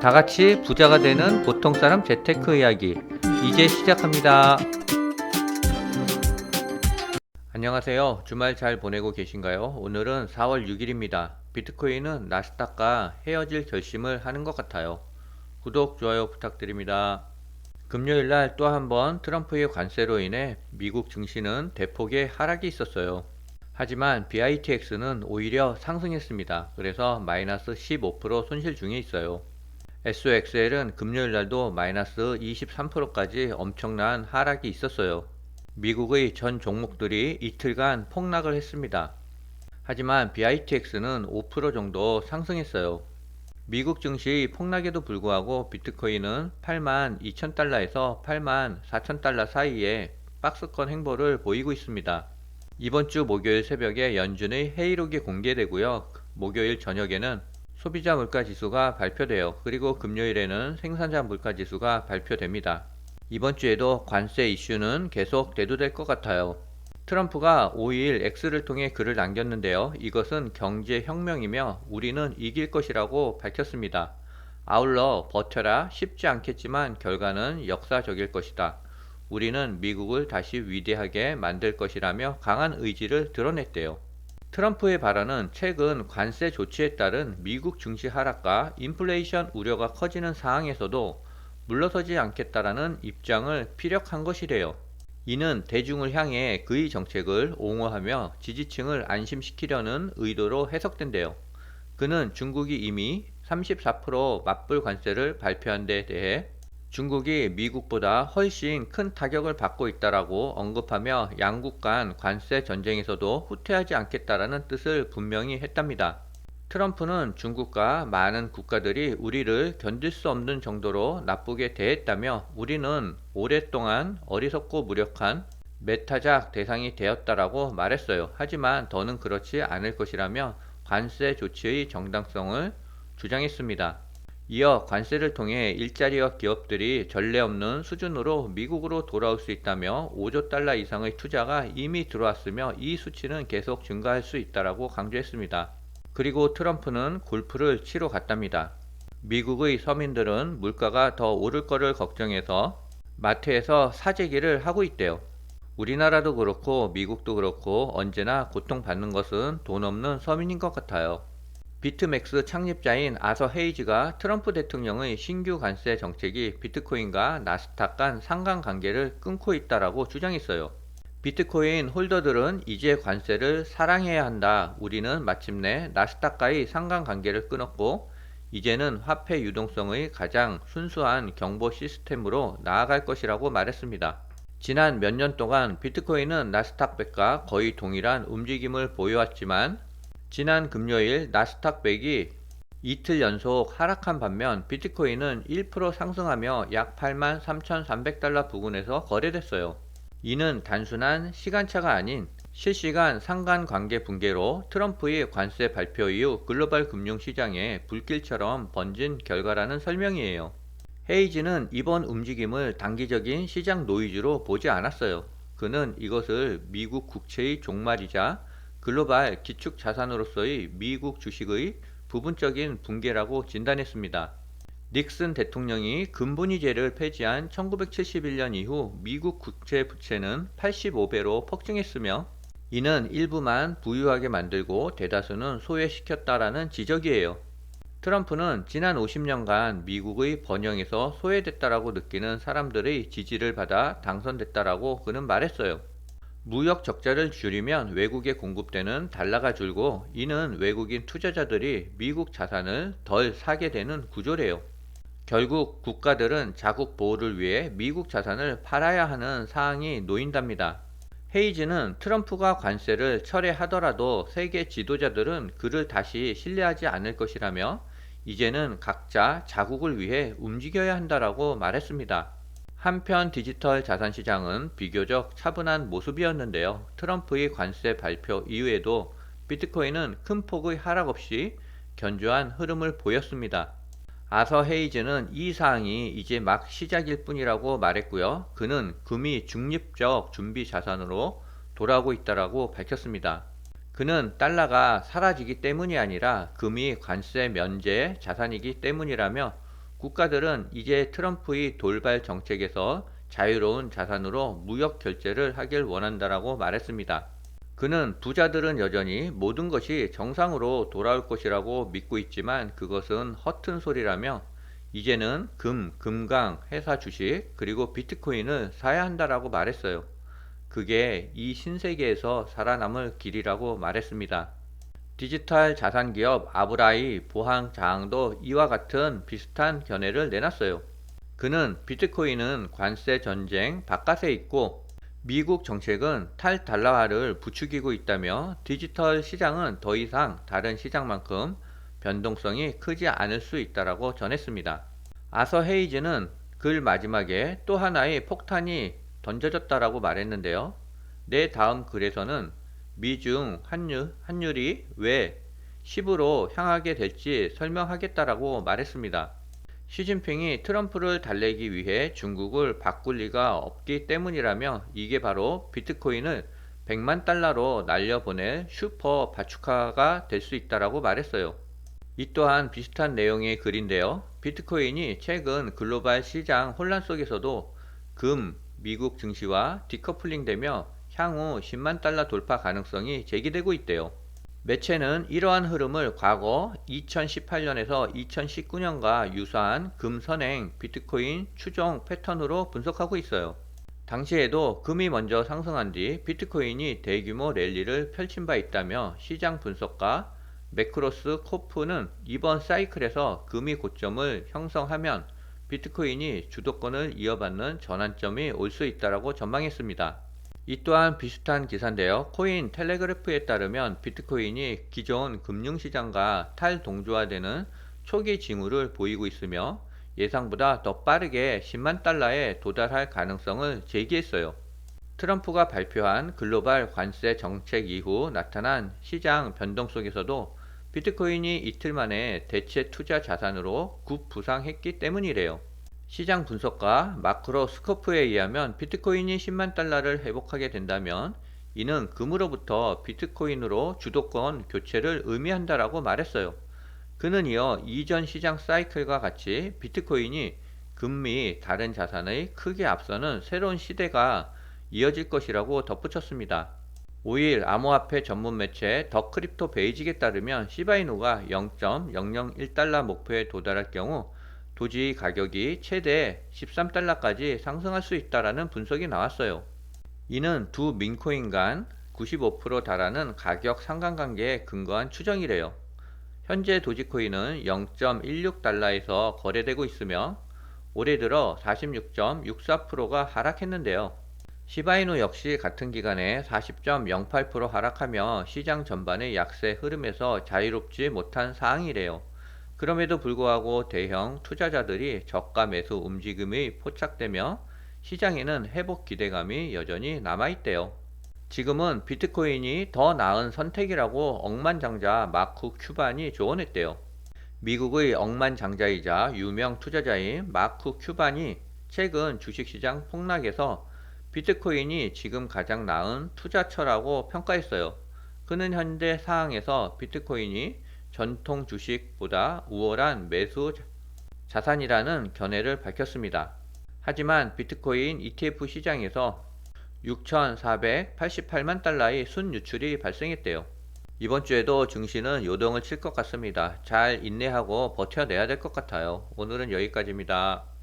다 같이 부자가 되는 보통 사람 재테크 이야기 이제 시작합니다. 안녕하세요. 주말 잘 보내고 계신가요? 오늘은 4월 6일입니다. 비트코인은 나스닥과 헤어질 결심을 하는 것 같아요. 구독, 좋아요 부탁드립니다. 금요일날 또 한번 트럼프의 관세로 인해 미국 증시는 대폭의 하락이 있었어요. 하지만 BITX는 오히려 상승했습니다. 그래서 마이너스 15% 손실 중에 있어요. SOXL은 금요일날도 마이너스 23%까지 엄청난 하락이 있었어요. 미국의 전 종목들이 이틀간 폭락을 했습니다. 하지만 BITX는 5% 정도 상승했어요. 미국 증시 폭락에도 불구하고 비트코인은 82,000달러에서 84,000달러 사이에 박스권 행보를 보이고 있습니다. 이번 주 목요일 새벽에 연준의 회의록이 공개되고요. 목요일 저녁에는 소비자 물가지수가 발표돼요. 그리고 금요일에는 생산자 물가지수가 발표됩니다. 이번 주에도 관세 이슈는 계속 대두될 것 같아요. 트럼프가 5일 X를 통해 글을 남겼는데요. 이것은 경제혁명이며 우리는 이길 것이라고 밝혔습니다. 아울러 버텨라 쉽지 않겠지만 결과는 역사적일 것이다. 우리는 미국을 다시 위대하게 만들 것이라며 강한 의지를 드러냈대요. 트럼프의 발언은 최근 관세 조치에 따른 미국 증시 하락과 인플레이션 우려가 커지는 상황에서도 물러서지 않겠다라는 입장을 피력한 것이래요. 이는 대중을 향해 그의 정책을 옹호하며 지지층을 안심시키려는 의도로 해석된대요. 그는 중국이 이미 34% 맞불 관세를 발표한 데 대해 중국이 미국보다 훨씬 큰 타격을 받고 있다라고 언급하며 양국 간 관세 전쟁에서도 후퇴하지 않겠다라는 뜻을 분명히 했답니다. 트럼프는 중국과 많은 국가들이 우리를 견딜 수 없는 정도로 나쁘게 대했다며 우리는 오랫동안 어리석고 무력한 매타작 대상이 되었다라고 말했어요. 하지만 더는 그렇지 않을 것이라며 관세 조치의 정당성을 주장했습니다. 이어 관세를 통해 일자리와 기업들이 전례 없는 수준으로 미국으로 돌아올 수 있다며 5조 달러 이상의 투자가 이미 들어왔으며 이 수치는 계속 증가할 수 있다라고 강조했습니다. 그리고 트럼프는 골프를 치러 갔답니다. 미국의 서민들은 물가가 더 오를 거를 걱정해서 마트에서 사재기를 하고 있대요. 우리나라도 그렇고 미국도 그렇고 언제나 고통받는 것은 돈 없는 서민인 것 같아요. 비트맥스 창립자인 아서 헤이즈가 트럼프 대통령의 신규 관세 정책이 비트코인과 나스닥 간 상관관계를 끊고 있다라고 주장했어요. 비트코인 홀더들은 이제 관세를 사랑해야 한다. 우리는 마침내 나스닥과의 상관관계를 끊었고 이제는 화폐 유동성의 가장 순수한 경보 시스템으로 나아갈 것이라고 말했습니다. 지난 몇 년 동안 비트코인은 나스닥 100과 거의 동일한 움직임을 보여왔지만 지난 금요일 나스닥 100이 이틀 연속 하락한 반면 비트코인은 1% 상승하며 약 83,300달러 부근에서 거래됐어요. 이는 단순한 시간차가 아닌 실시간 상관관계 붕괴로 트럼프의 관세 발표 이후 글로벌 금융시장에 불길처럼 번진 결과라는 설명이에요. 헤이즈는 이번 움직임을 단기적인 시장 노이즈로 보지 않았어요. 그는 이것을 미국 국채의 종말이자 글로벌 기축자산으로서의 미국 주식의 부분적인 붕괴라고 진단했습니다. 닉슨 대통령이 금분위제를 폐지한 1971년 이후 미국 국채 부채는 85배로 폭증했으며 이는 일부만 부유하게 만들고 대다수는 소외시켰다라는 지적이에요. 트럼프는 지난 50년간 미국의 번영에서 소외됐다라고 느끼는 사람들의 지지를 받아 당선됐다라고 그는 말했어요. 무역 적자를 줄이면 외국에 공급되는 달러가 줄고 이는 외국인 투자자들이 미국 자산을 덜 사게 되는 구조래요. 결국 국가들은 자국 보호를 위해 미국 자산을 팔아야 하는 상황이 놓인답니다. 헤이즈는 트럼프가 관세를 철회하더라도 세계 지도자들은 그를 다시 신뢰하지 않을 것이라며 이제는 각자 자국을 위해 움직여야 한다라고 말했습니다. 한편 디지털 자산 시장은 비교적 차분한 모습이었는데요. 트럼프의 관세 발표 이후에도 비트코인은 큰 폭의 하락 없이 견조한 흐름을 보였습니다. 아서 헤이즈는 이 사항이 이제 막 시작일 뿐이라고 말했고요. 그는 금이 중립적 준비 자산으로 돌아오고 있다라고 밝혔습니다. 그는 달러가 사라지기 때문이 아니라 금이 관세 면제 자산이기 때문이라며 국가들은 이제 트럼프의 돌발 정책에서 자유로운 자산으로 무역 결제를 하길 원한다라고 말했습니다. 그는 부자들은 여전히 모든 것이 정상으로 돌아올 것이라고 믿고 있지만 그것은 허튼 소리라며 이제는 금강, 회사 주식, 그리고 비트코인을 사야 한다라고 말했어요. 그게 이 신세계에서 살아남을 길이라고 말했습니다. 디지털 자산 기업 아브라이 보항 자항도 이와 같은 비슷한 견해를 내놨어요. 그는 비트코인은 관세 전쟁 바깥에 있고 미국 정책은 탈달러화를 부추기고 있다며 디지털 시장은 더 이상 다른 시장만큼 변동성이 크지 않을 수 있다라고 전했습니다. 아서 헤이즈는 글 마지막에 또 하나의 폭탄이 던져졌다라고 말했는데요. 내 다음 글에서는 미중 환율이 왜 10으로 향하게 될지 설명하겠다라고 말했습니다. 시진핑이 트럼프를 달래기 위해 중국을 바꿀 리가 없기 때문이라며 이게 바로 비트코인을 100만 달러로 날려보낼 슈퍼 바추카가 될 수 있다라고 말했어요. 이 또한 비슷한 내용의 글인데요. 비트코인이 최근 글로벌 시장 혼란 속에서도 미국 증시와 디커플링되며 향후 10만 달러 돌파 가능성이 제기되고 있대요. 매체는 이러한 흐름을 과거 2018년에서 2019년과 유사한 금 선행 비트코인 추종 패턴으로 분석하고 있어요. 당시에도 금이 먼저 상승한 뒤 비트코인이 대규모 랠리를 펼친 바 있다며 시장 분석가 매크로스 코프는 이번 사이클에서 금이 고점을 형성하면 비트코인이 주도권을 이어받는 전환점이 올 수 있다고 전망했습니다. 이 또한 비슷한 기사인데요. 코인 텔레그래프에 따르면 비트코인이 기존 금융시장과 탈동조화되는 초기 징후를 보이고 있으며 예상보다 더 빠르게 10만 달러에 도달할 가능성을 제기했어요. 트럼프가 발표한 글로벌 관세 정책 이후 나타난 시장 변동 속에서도 비트코인이 이틀 만에 대체 투자 자산으로 급부상했기 때문이래요. 시장 분석가 마크로 스코프에 의하면 비트코인이 10만 달러를 회복하게 된다면 이는 금으로부터 비트코인으로 주도권 교체를 의미한다라고 말했어요. 그는 이어 이전 시장 사이클과 같이 비트코인이 금미 다른 자산의 크게 앞서는 새로운 시대가 이어질 것이라고 덧붙였습니다. 5일 암호화폐 전문 매체 더 크립토 베이직에 따르면 시바이누가 0.001달러 목표에 도달할 경우 도지 가격이 최대 13달러까지 상승할 수 있다라는 분석이 나왔어요. 이는 두 민코인 간 95% 달하는 가격 상관관계에 근거한 추정이래요. 현재 도지코인은 0.16달러에서 거래되고 있으며 올해 들어 46.64%가 하락했는데요. 시바이누 역시 같은 기간에 40.08% 하락하며 시장 전반의 약세 흐름에서 자유롭지 못한 사항이래요. 그럼에도 불구하고 대형 투자자들이 저가 매수 움직임이 포착되며 시장에는 회복 기대감이 여전히 남아있대요. 지금은 비트코인이 더 나은 선택이라고 억만장자 마크 큐반이 조언했대요. 미국의 억만장자이자 유명 투자자인 마크 큐반이 최근 주식시장 폭락에서 비트코인이 지금 가장 나은 투자처라고 평가했어요. 그는 현재 상황에서 비트코인이 전통 주식보다 우월한 매수 자산이라는 견해를 밝혔습니다. 하지만 비트코인 ETF 시장에서 6,488만 달러의 순유출이 발생했대요. 이번 주에도 증시는 요동을 칠 것 같습니다. 잘 인내하고 버텨내야 될 것 같아요. 오늘은 여기까지입니다.